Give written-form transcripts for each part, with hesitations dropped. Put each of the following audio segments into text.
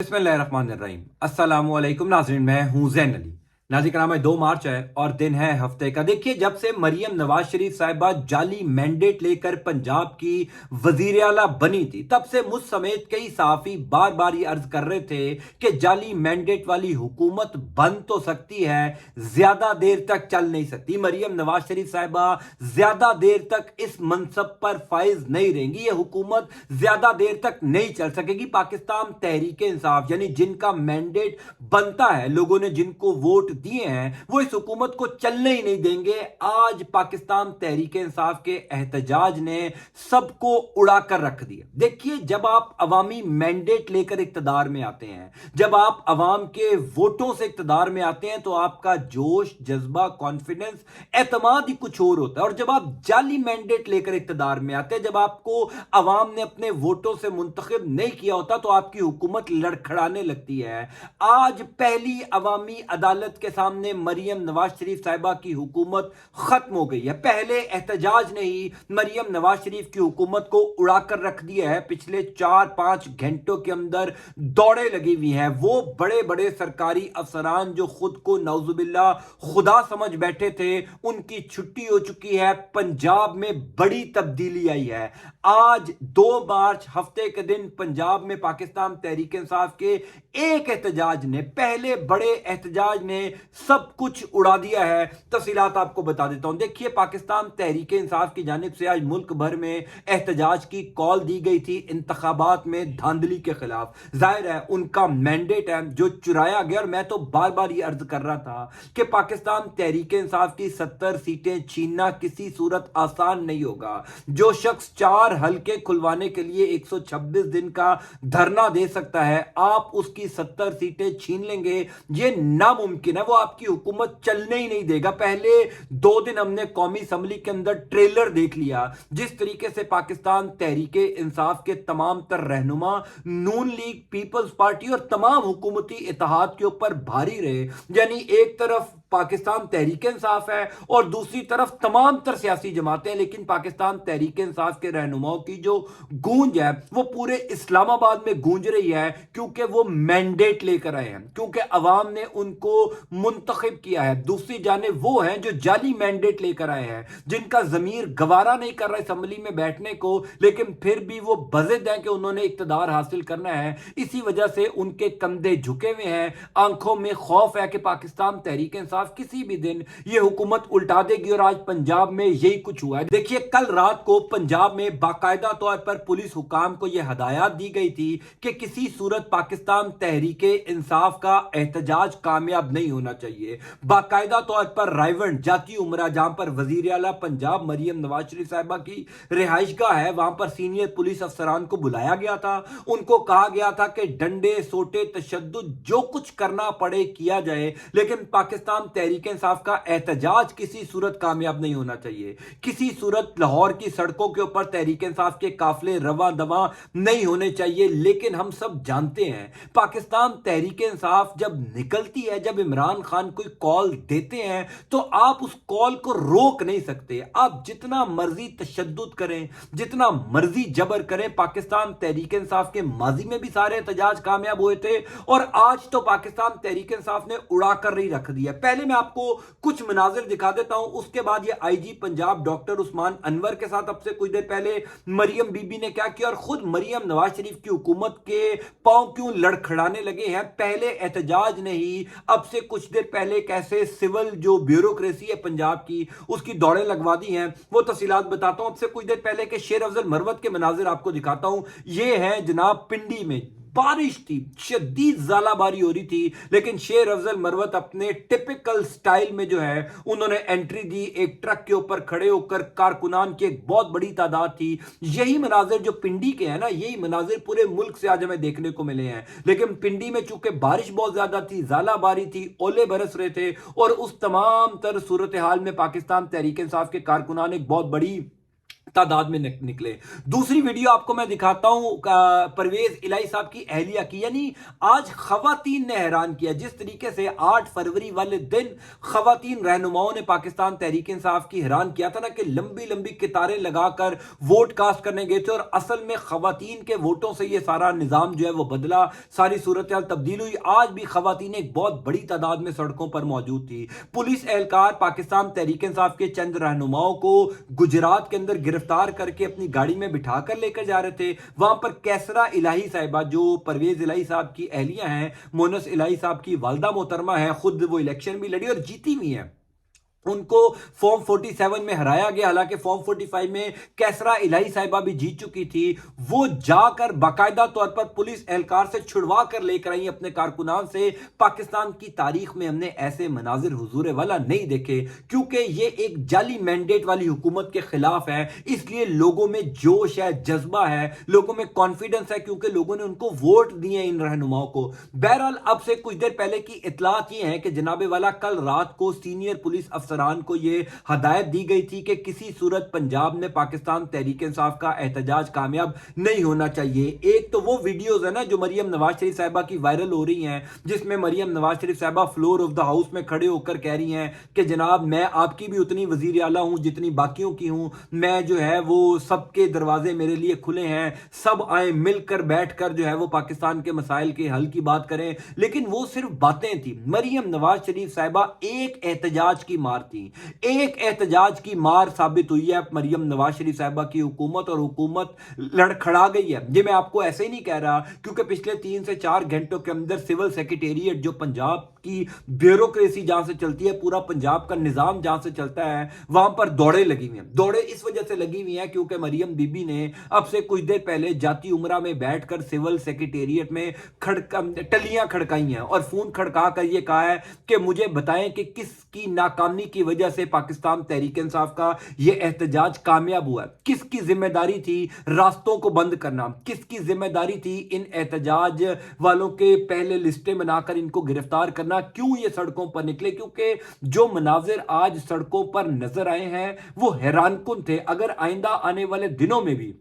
बिस्मिल्लाहिर्रहमानिर्रहीम। अस्सलामु अलैकुम नाज़रीन, मैं हूं ज़ैन अली। नाज़रीन कराम, 2 मार्च है और दिन है हफ्ते का। देखिए, जब से मरियम नवाज शरीफ साहिबा जाली मैंडेट लेकर पंजाब की वजीर आला बनी थी, तब से मुझ समेत कई सहाफ़ी बार बार ये अर्ज कर रहे थे कि जाली मैंडेट वाली हुकूमत बन तो सकती है, ज्यादा देर तक चल नहीं सकती। मरियम नवाज शरीफ साहिबा ज्यादा देर तक इस मनसब पर फाइज नहीं रहेंगी, ये हुकूमत ज्यादा देर तक नहीं चल सकेगी। पाकिस्तान तहरीक इंसाफ यानी जिनका मैंडेट बनता है, लोगों ने जिनको वोट दिए हैं, वो इस हुकूमत को चलने ही नहीं देंगे। आज पाकिस्तान तहरीक इंसाफ के एहतजाज ने सबको उड़ाकर रख दिया। देखिए, जब आप अवामी मैंडेट लेकर इक्तदार में आते हैं, जब आप अवाम के वोटों से इक्तदार में आते हैं, तो आपका जोश, जज्बा, कॉन्फिडेंस, एतमाद ही कुछ और होता है। और जब आप जाली मैंडेट लेकर इक्तदार में आते हैं, जब आपको अवाम ने अपने वोटों से मुंतखब नहीं किया होता, तो आपकी हुकूमत लड़खड़ाने लगती है। आज पहली अवामी अदालत के सामने मरियम नवाज शरीफ साहिबा की हुकूमत खत्म हो गई है। पहले एहतजाज ने ही मरियम नवाज शरीफ की हुकूमत को उड़ाकर रख दिया है। पिछले 4-5 घंटों के अंदर दौड़े लगी हुई हैं। वो बड़े बड़े सरकारी अफसरान जो खुद को नौजुबिल्ला खुदा समझ बैठे थे, उनकी छुट्टी हो चुकी है। पंजाब में बड़ी तब्दीली आई है। आज 2 मार्च हफ्ते के दिन पंजाब में पाकिस्तान तहरीक इंसाफ के एक एहतजाज ने, पहले बड़े एहतजाज ने सब कुछ उड़ा दिया है। तफसीलात आपको बता देता हूं। देखिए, पाकिस्तान तहरीक इंसाफ की जानिब से आज मुल्क भर में एहतजाज की कॉल दी गई थी इंतखाबात में धांधली के खिलाफ। जाहिर है उनका मैंडेट है जो चुराया गया। और मैं तो बार बार ये अर्ज कर रहा था कि पाकिस्तान तहरीक इंसाफ की 70 सीटें छीनना किसी सूरत आसान नहीं होगा। जो शख्स 4 हल्के खुलवाने के लिए 126 दिन का धरना दे सकता है, आप उसकी 70 सीटें छीन लेंगे, यह नामुमकिन है। वो आपकी हुकूमत चलने ही नहीं देगा। पहले 2 दिन हमने कौमी असम्बली के अंदर ट्रेलर देख लिया, जिस तरीके से पाकिस्तान तहरीके इंसाफ के तमाम तर रहनुमा नून लीग, पीपल्स पार्टी और तमाम हुकूमती इत्तेहाद के ऊपर भारी रहे। यानी एक तरफ पाकिस्तान तहरीक इंसाफ है और दूसरी तरफ तमाम तर सियासी जमातें, लेकिन पाकिस्तान तहरीक इंसाफ के रहनुमाओं की जो गूंज है वो पूरे इस्लामाबाद में गूंज रही है, क्योंकि वो मैंडेट लेकर आए हैं, क्योंकि अवाम ने उनको मुंतखब किया है। दूसरी जानिब वो हैं जो जाली मैंडेट लेकर आए हैं, जिनका जमीर गवारा नहीं कर रहा असम्बली में बैठने को, लेकिन फिर भी वो बज़िद हैं कि उन्होंने इक्तदार हासिल करना है। इसी वजह से उनके कंधे झुके हुए हैं, आंखों में खौफ है कि पाकिस्तान तहरीक इंसाफ किसी भी दिन ये हुकूमत उल्टा देगी। और आज पंजाब में यही कुछ हुआ है। देखिए, कल रात को पंजाब में बाकायदा तौर पर पुलिस हुकाम को यह हदायत दी गई थी कि किसी सूरत पाकिस्तान तहरीके इंसाफ का एहतजाज कामयाब नहीं होना चाहिए। बाकायदा तौर पर रायवंड जाती उमरा, जहां पर वजीर आला पंजाब मरियम नवाज शरीफ साहिबा की रिहाइशगाह है, वहां पर सीनियर पुलिस अफसरान को बुलाया गया था। उनको कहा गया था कि डंडे, सोटे, तशद्दुद जो कुछ करना पड़े किया जाए, लेकिन पाकिस्तान तहरीक इंसाफ का एहतजाज किसी सूरत कामयाब नहीं होना चाहिए। किसी सूरत लाहौर की सड़कों के ऊपर तहरीक इंसाफ के काफिले रवा दवा नहीं होने चाहिए। लेकिन हम सब जानते हैं, पाकिस्तान तहरीक इंसाफ जब निकलती है, जब इमरान खान कोई कॉल देते हैं, तो आप उस कॉल को रोक नहीं सकते। आप जितना मर्जी तशद्दुद करें, जितना मर्जी जबर करें, पाकिस्तान तहरीक इंसाफ के माजी में भी सारे एहतजाज कामयाब हुए थे और आज तो पाकिस्तान तहरीक इंसाफ ने उड़ा कर ही रख दिया। पहले मैं आपको कुछ मनाजिर दिखा देता हूं, उसके बाद ये आईजी पंजाब डॉक्टर उस्मान अनवर के साथ अब से कुछ देर पहले मरियम बीबी ने क्या किया और खुद मरियम नवाज शरीफ की हुकूमत के पांव क्यों लड़खड़ाने लगे हैं। पहले एहतजाज ने ही अब से कुछ देर पहले कैसे सिविल जो ब्यूरोक्रेसी है पंजाब की, उसकी दौड़ें लगवा दी हैं। वो तफसीलात बताता हूं। अब से कुछ देर पहले के शेर अफजल मरवत के मनाजिर आपको दिखाता हूं। ये है जनाब पिंडी में, बारिश थी, शदीद ज़ालाबारी हो रही थी, लेकिन शेर अफजल मरवत अपने टिपिकल स्टाइल में जो है उन्होंने एंट्री दी। एक ट्रक के ऊपर खड़े होकर कारकुनान की एक बहुत बड़ी तादाद थी। यही मनाजिर जो पिंडी के हैं ना, यही मनाजिर पूरे मुल्क से आज हमें देखने को मिले हैं। लेकिन पिंडी में चूंकि बारिश बहुत ज्यादा थी, ज़ालाबारी थी, ओले बरस रहे थे, और उस तमाम तर सूरत हाल में पाकिस्तान तहरीक इंसाफ के कारकुनान एक बहुत बड़ी तादाद में निकले। दूसरी वीडियो आपको मैं दिखाता हूं परवेज इलाही साहब की अहलिया की, यानी आज खवातीन ने हैरान किया जिस तरीके से 8 फरवरी वाले दिन खवातीन रहनुमाओं ने पाकिस्तान तहरीक इंसाफ की हैरान किया था ना, कि लंबी लंबी कितारें लगाकर वोट कास्ट करने गए थे और असल में खवातीन के वोटों से यह सारा निजाम जो है वो बदला, सारी सूरत हाल तब्दील हुई। आज भी खवातीन एक बहुत बड़ी तादाद में सड़कों पर मौजूद थी। पुलिस एहलकार पाकिस्तान तहरीक इंसाफ के चंद रहनुमाओं को गुजरात के अंदर गिरफ्तार करके अपनी गाड़ी में बिठा कर लेकर जा रहे थे। वहां पर कैसरा इलाही साहिबा, जो परवेज इलाही साहब की अहलिया हैं, मोनस इलाही साहब की वालदा मोहतरमा है, खुद वो इलेक्शन भी लड़ी और जीती हुई है, उनको फॉर्म 47 में हराया गया। हालांकि फॉर्म 45 में कैसरा इलाही साहिबा भी जीत चुकी थी। वो जाकर बाकायदा तौर पर पुलिस एहलकार से छुड़वा कर लेकर आई अपने कारकुनान से। पाकिस्तान की तारीख में हमने ऐसे मनाजिर हुजूर वाला नहीं देखे, क्योंकि ये एक जाली मैंडेट वाली हुकूमत के खिलाफ है। इसलिए लोगों में जोश है, जज्बा है, लोगों में कॉन्फिडेंस है, क्योंकि लोगों ने उनको वोट दिए इन रहनुमाओं को। बहरहाल अब से कुछ देर पहले की इतलात ये है कि जनाबे वाला कल रात को सीनियर पुलिस अफसरान को ये हदायत दी गई थी कि किसी सूरत पंजाब में पाकिस्तान तहरीक इंसाफ का एहतजाज कामयाब नहीं होना चाहिए। एक तो वो वीडियोस है ना जो मरियम नवाज शरीफ साहिबा की वायरल हो रही हैं, जिसमें मरियम नवाज शरीफ साहिबा फ्लोर ऑफ द हाउस में खड़े होकर कह रही हैं कि जनाब मैं आपकी भी उतनी वजीर आला हूं जितनी बाकियों की हूं, मैं जो है वो सबके दरवाजे मेरे लिए खुले हैं, सब आए मिलकर बैठकर जो है वो पाकिस्तान के मसाइल के हल की बात करें। लेकिन वो सिर्फ बातें थी। मरियम नवाज शरीफ साहिबा एक एहतजाज की मार थी, एक एहतजाज की मार साबित हुई है मरियम नवाज शरीफ साहिबा की हुकूमत, और हुकूमत लड़खड़ा गई है। ये मैं आपको ऐसे ही नहीं कह रहा, क्योंकि पिछले 3 से 4 घंटों के अंदर सिविल सेक्रेटेरिएट, जो पंजाब की ब्यूरोक्रेसी जहां से चलती है, पूरा पंजाब का निजाम जहां से चलता है, वहां पर दौड़े लगी हुई हैं। दौड़े इस वजह से लगी हुई हैं क्योंकि मरियम बीबी ने अब से कुछ देर पहले जाती उमरा में बैठकर सिविल सेक्रेटेरिएट में टलियां खड़काई हैं और फोन खड़का कर यह कहा है कि मुझे बताएं कि किसकी नाकामी की वजह से पाकिस्तान तहरीक इंसाफ का यह एहतजाज कामयाब हुआ। किसकी जिम्मेदारी थी रास्तों को बंद करना, किसकी जिम्मेदारी थी इन एहतजाज वालों के पहले लिस्टें बनाकर इनको गिरफ्तार करना, क्यों ये सड़कों पर निकले? क्योंकि जो मनाजिर आज सड़कों पर नजर आए हैं वो हैरानकुन थे। अगर आइंदा आने वाले दिनों में भी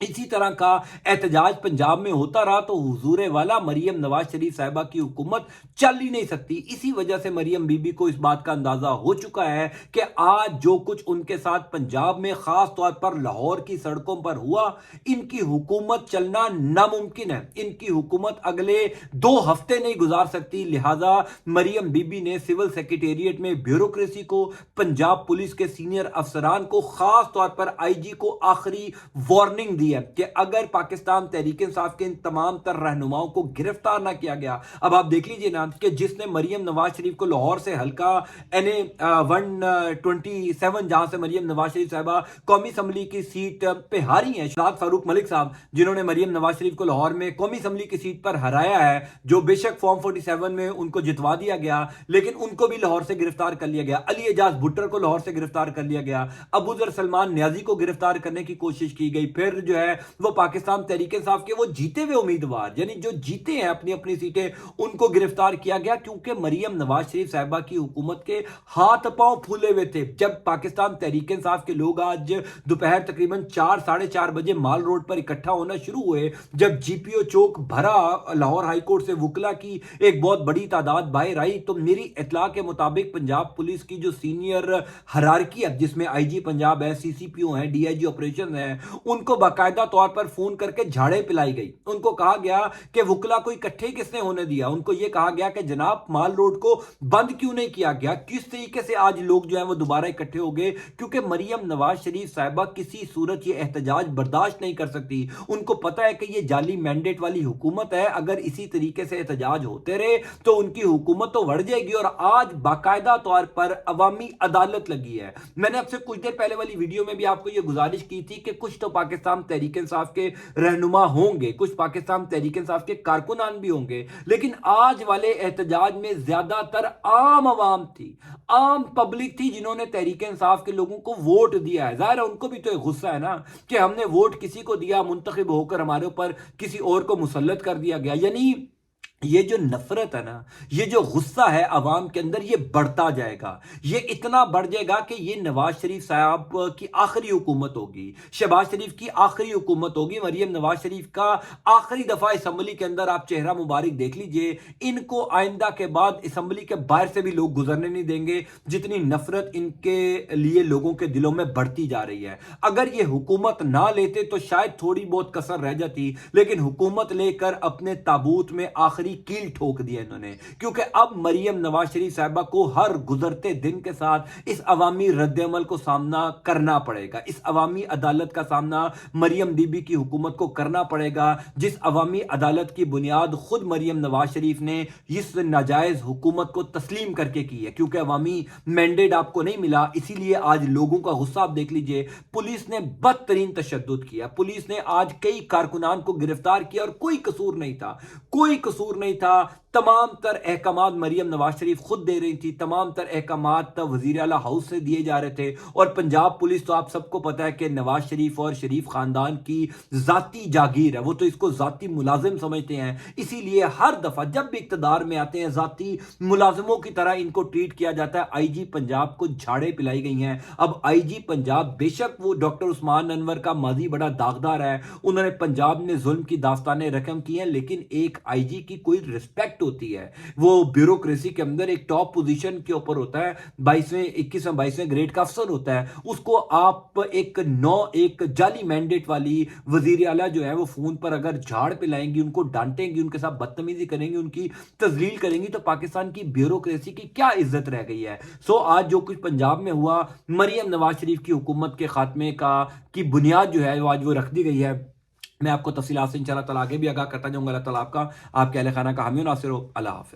इसी तरह का एहतजाज पंजाब में होता रहा तो हुजूरे वाला मरियम नवाज शरीफ साहिबा की हुकूमत चल ही नहीं सकती। इसी वजह से मरियम बीबी को इस बात का अंदाजा हो चुका है कि आज जो कुछ उनके साथ पंजाब में खास तौर पर लाहौर की सड़कों पर हुआ, इनकी हुकूमत चलना नामुमकिन है। इनकी हुकूमत अगले 2 हफ्ते नहीं गुजार सकती। लिहाजा मरियम बीबी ने सिविल सेक्रेटेरिएट में ब्यूरोक्रेसी को, पंजाब पुलिस के सीनियर अफसरान को, खास तौर पर आईजी को आखिरी वार्निंग दी है कि अगर पाकिस्तान तहरीक इंसाफ के इन तमाम तर रहनुमाओं को गिरफ्तार ना किया गया, अब आप देख लीजिए ना कि जिसने मरियम नवाज शरीफ को लाहौर से हल्का NA 127 जहां से मरियम नवाज शरीफ साहिबा कौमी असम्बली की सीट पे हारी हैं, शाहद फारूक मलिक साहब, जिन्होंने मरियम नवाज शरीफ को लाहौर में कौमी असम्बली की सीट पर हराया है, जो बेशक फॉर्म 47 में उनको जितवा दिया गया, लेकिन उनको भी लाहौर से गिरफ्तार कर लिया गया। अली एजाज भुट्टर को लाहौर से गिरफ्तार कर लिया गया। अबू जर सलमान न्याजी को गिरफ्तार करने की कोशिश की गई। फिर जो है वो पाकिस्तान तहरीक इंसाफ के वो जीते हुए उम्मीदवार, यानी जो जीते हैं अपनी अपनी सीटें, उनको गिरफ्तार किया गया, क्योंकि मरियम नवाज शरीफ साहिबा की हुकूमत के हाथ पांव फूले हुए थे। जब पाकिस्तान तहरीक इंसाफ के लोग आज दोपहर तकरीबन 4 साढ़े 4 बजे माल रोड पर इकट्ठा होना शुरू हुए, जब GPO चौक भरा, लाहौर हाईकोर्ट से वुकला की एक बहुत बड़ी तादाद बाहर आई, तो मेरी इतला के मुताबिक पंजाब पुलिस की जो सीनियर हरारकी है, जिसमें IG पंजाब है, CCPO है, DIG ऑपरेशन है, उनको बाकायदा तौर पर फोन करके झाड़े पिलाई गई। उनको कहा गया कि वुकला को इकट्ठे किसने होने दिया। उनको यह कहा गया कि जनाब माल रोड को बंद क्यों नहीं किया गया। किस तरीके से आज लोग जो है वो दोबारा इकट्ठे हो गए, क्योंकि मरियम नवाज शरीफ साहिबा किसी सूरत ये एहतजाज बर्दाश्त नहीं कर सकती। उनको पता है कि ये जाली मैंडेट वाली हुकूमत है, अगर इसी तरीके से एहतजाज होते रहे तो उनकी हुकूमत तो बढ़ जाएगी। और आज बाकायदा तौर पर अवामी अदालत लगी है। मैंने आपसे कुछ देर पहले वाली वीडियो में भी आपको यह गुजारिश की थी कि कुछ तो पाकिस्तान तहरीक इंसाफ के रहनुमा होंगे, कुछ पाकिस्तान तहरीक इंसाफ के कारकुनान भी होंगे, लेकिन आज वाले एहतजाज में ज्यादातर आम आवाम थी, आम पब्लिक थी, जिन्होंने तहरीक इंसाफ के लोगों को वोट दिया है। जाहिर है उनको भी तो एक गुस्सा है ना कि हमने वोट किसी को दिया, मुंतखब होकर हमारे ऊपर किसी और को मुसल्लत कर दिया गया। यानी یہ جو نفرت ہے نا، یہ جو غصہ ہے عوام کے اندر، یہ بڑھتا جائے گا، یہ اتنا بڑھ جائے گا کہ یہ نواز شریف صاحب کی آخری حکومت ہوگی، شہباز شریف کی آخری حکومت ہوگی، مریم نواز شریف کا آخری دفعہ اسمبلی کے اندر آپ چہرہ مبارک دیکھ لیجئے، ان کو آئندہ کے بعد اسمبلی کے باہر سے بھی لوگ گزرنے نہیں دیں گے، جتنی نفرت ان کے لیے لوگوں کے دلوں میں بڑھتی جا رہی ہے۔ اگر یہ حکومت نہ لیتے تو شاید تھوڑی بہت کسر رہ جاتی، لیکن حکومت لے کر اپنے تابوت میں آخری کیل ٹھوک دیا انہوں نے، کیونکہ اب مریم نواز شریف صاحبہ کو ہر گزرتے دن کے ساتھ اس عوامی رد عمل کو سامنا کرنا پڑے گا، اس عوامی عدالت کا سامنا مریم بی بی کی حکومت کو کرنا پڑے گا، جس عوامی عدالت کی بنیاد خود مریم نواز شریف نے اس ناجائز حکومت کو تسلیم کر کے کی ہے، کیونکہ عوامی مینڈیٹ آپ کو نہیں ملا، اسی لیے آج لوگوں کا غصہ آپ دیکھ لیجئے، پولیس نے بدترین تشدد کیا، پولیس نے آج کئی کارکنان کو گرفتار کیا اور کوئی قصور نہیں تھا، کوئی قصور نہیں تھا، تمام تر احکامات مریم نواز شریف خود دے رہی تھی، تمام تر احکامات وزیر اعلیٰ ہاؤس سے دیے جا رہے تھے، اور پنجاب پولیس تو آپ سب کو پتہ ہے کہ نواز شریف اور شریف خاندان کی ذاتی جاگیر ہے، وہ تو اس کو ذاتی ملازم سمجھتے ہیں، اسی لیے ہر دفعہ جب بھی اقتدار میں آتے ہیں ذاتی ملازموں کی طرح ان کو ٹریٹ کیا جاتا ہے۔ آئی جی پنجاب کو جھاڑے پلائی گئی ہیں، اب آئی جی پنجاب بے شک وہ ڈاکٹر عثمان انور کا ماضی بڑا داغدار ہے، انہوں نے پنجاب میں ظلم کی داستانیں رقم کی ہیں، لیکن ایک آئی جی کی کوئی رسپیکٹ ہوتی ہے، وہ بیوروکریسی کے اندر ایک ٹاپ پوزیشن کے اوپر ہوتا ہے، 21ویں گریڈ کا افسر ہوتا ہے، اس کو آپ ایک جعلی مینڈیٹ والی وزیر اعلیٰ جو ہے وہ فون پر اگر جھاڑ پلائیں گی، ان کو ڈانٹیں گی، ان کے ساتھ بدتمیزی کریں گی، ان کی تذلیل کریں گی، تو پاکستان کی بیوروکریسی کی کیا عزت رہ گئی ہے؟ آج جو کچھ پنجاب میں ہوا، مریم نواز شریف کی حکومت کے خاتمے کی بنیاد جو ہے وہ آج وہ رکھ دی گئی ہے۔ میں آپ کو تفصیلات سے انشاءاللہ تعالیٰ آگے بھی آگاہ کرتا جاؤں گا۔ اللہ تعالیٰ آپ کے اہل خانہ کا حامی و ناصر ہو۔ اللہ حافظ۔